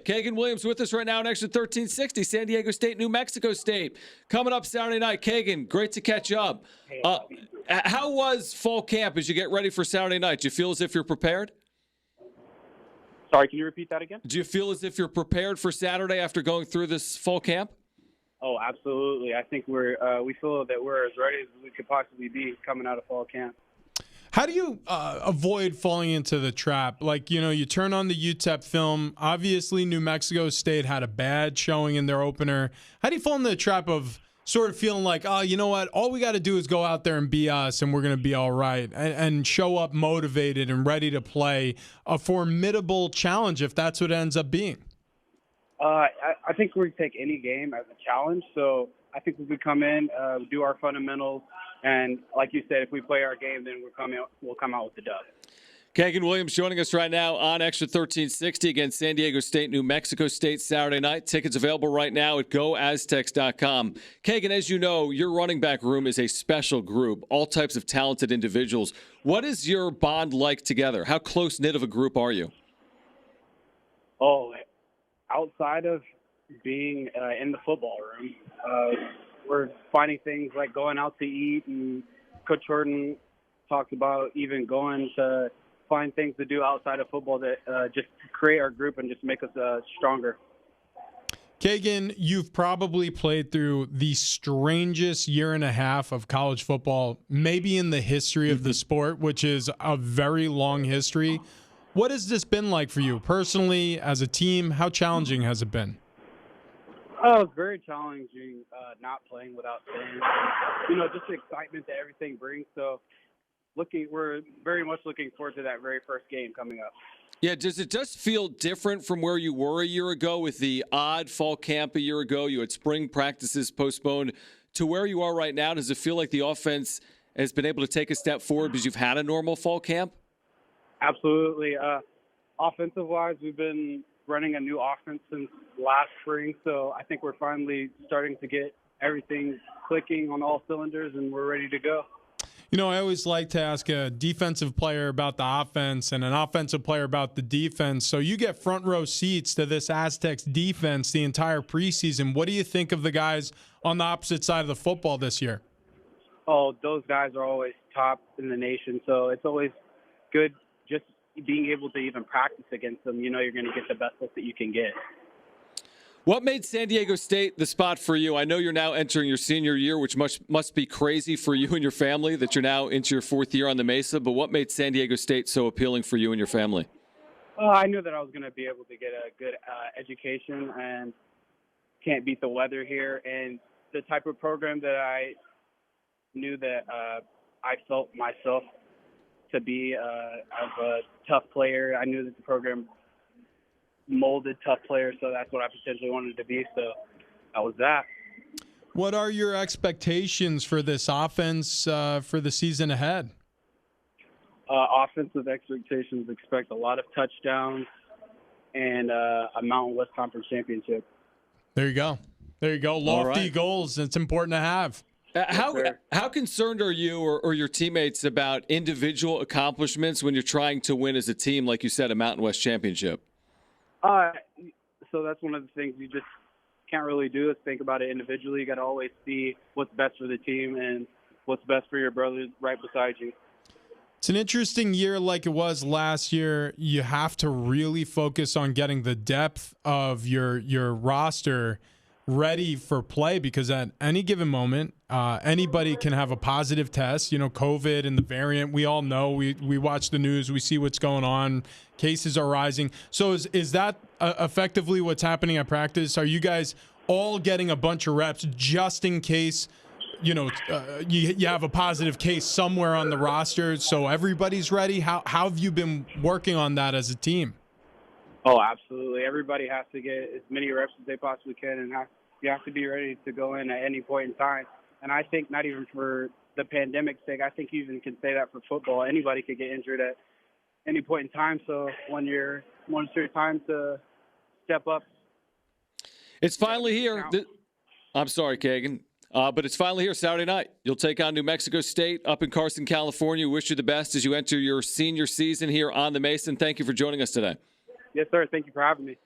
Kaegun Williams with us right now on Extra 1360, San Diego State, New Mexico State. Coming up Saturday night. Kaegun, great to catch up. How was fall camp as you get ready for Saturday night? Do you feel as if you're prepared? Sorry, can you repeat that again? Do you feel as if you're prepared for Saturday after going through this fall camp? Oh, absolutely. I think we feel that we're as ready as we could possibly be coming out of fall camp. How do you avoid falling into the trap? Like, you turn on the UTEP film. Obviously, New Mexico State had a bad showing in their opener. How do you fall into the trap of sort of feeling like, oh, you know what? All we got to do is go out there and be us, and we're going to be all right, and show up motivated and ready to play a formidable challenge if that's what it ends up being? I think we take any game as a challenge. So I think we could come in, do our fundamentals, and like you said, if we play our game, then we'll come out with the dub. Kaegun Williams joining us right now on Extra 1360 against San Diego State, New Mexico State Saturday night. Tickets available right now at goaztecs.com. Kaegun, as you know, your running back room is a special group, all types of talented individuals. What is your bond like together? How close-knit of a group are you? Oh, outside of being in the football room, we're finding things like going out to eat, and Coach Jordan talks about even going to find things to do outside of football that just create our group and just make us stronger. Kaegun, you've probably played through the strangest year and a half of college football, maybe in the history of the sport, which is a very long history. What has this been like for you personally, as a team? How challenging has it been? Oh, it's very challenging not playing without fans. Just the excitement that everything brings. So we're very much looking forward to that very first game coming up. Yeah, does it just feel different from where you were a year ago with the odd fall camp a year ago? You had spring practices postponed to where you are right now. Does it feel like the offense has been able to take a step forward because you've had a normal fall camp? Absolutely. Offensive-wise, we've been running a new offense since last spring, so I think we're finally starting to get everything clicking on all cylinders, and we're ready to go. I always like to ask a defensive player about the offense and an offensive player about the defense. So you get front row seats to this Aztecs defense the entire preseason. What do you think of the guys on the opposite side of the football this year? Oh, those guys are always top in the nation, so it's always good just being able to even practice against them. You're going to get the best look that you can get. What made San Diego State the spot for you? I know you're now entering your senior year, which must be crazy for you and your family that you're now into your fourth year on the Mesa, but what made San Diego State so appealing for you and your family? I knew that I was going to be able to get a good education, and can't beat the weather here. And the type of program that I knew that I felt myself to be as a tough player. I knew that the program molded tough players, so that's what I potentially wanted to be. So that was that. What are your expectations for this offense for the season ahead? Offensive expectations, expect a lot of touchdowns and a Mountain West Conference championship. There you go. Lofty right. goals. It's important to have. How concerned are you or your teammates about individual accomplishments when you're trying to win as a team, like you said, a Mountain West championship? So that's one of the things you just can't really do is think about it individually. You got to always see what's best for the team and what's best for your brothers right beside you. It's an interesting year like it was last year. You have to really focus on getting the depth of your roster ready for play, because at any given moment, anybody can have a positive test. COVID and the variant, we all know. We watch the news. We see what's going on. Cases are rising. So is that effectively what's happening at practice? Are you guys all getting a bunch of reps just in case, you have a positive case somewhere on the roster, so everybody's ready? How have you been working on that as a team? Oh, absolutely. Everybody has to get as many reps as they possibly can, and you have to be ready to go in at any point in time. And I think not even for the pandemic's sake, I think you even can say that for football. Anybody could get injured at any point in time. So when it's your time to step up. It's finally here. I'm sorry, Kaegun. But it's finally here Saturday night. You'll take on New Mexico State up in Carson, California. We wish you the best as you enter your senior season here on the Mason. Thank you for joining us today. Yes, sir. Thank you for having me.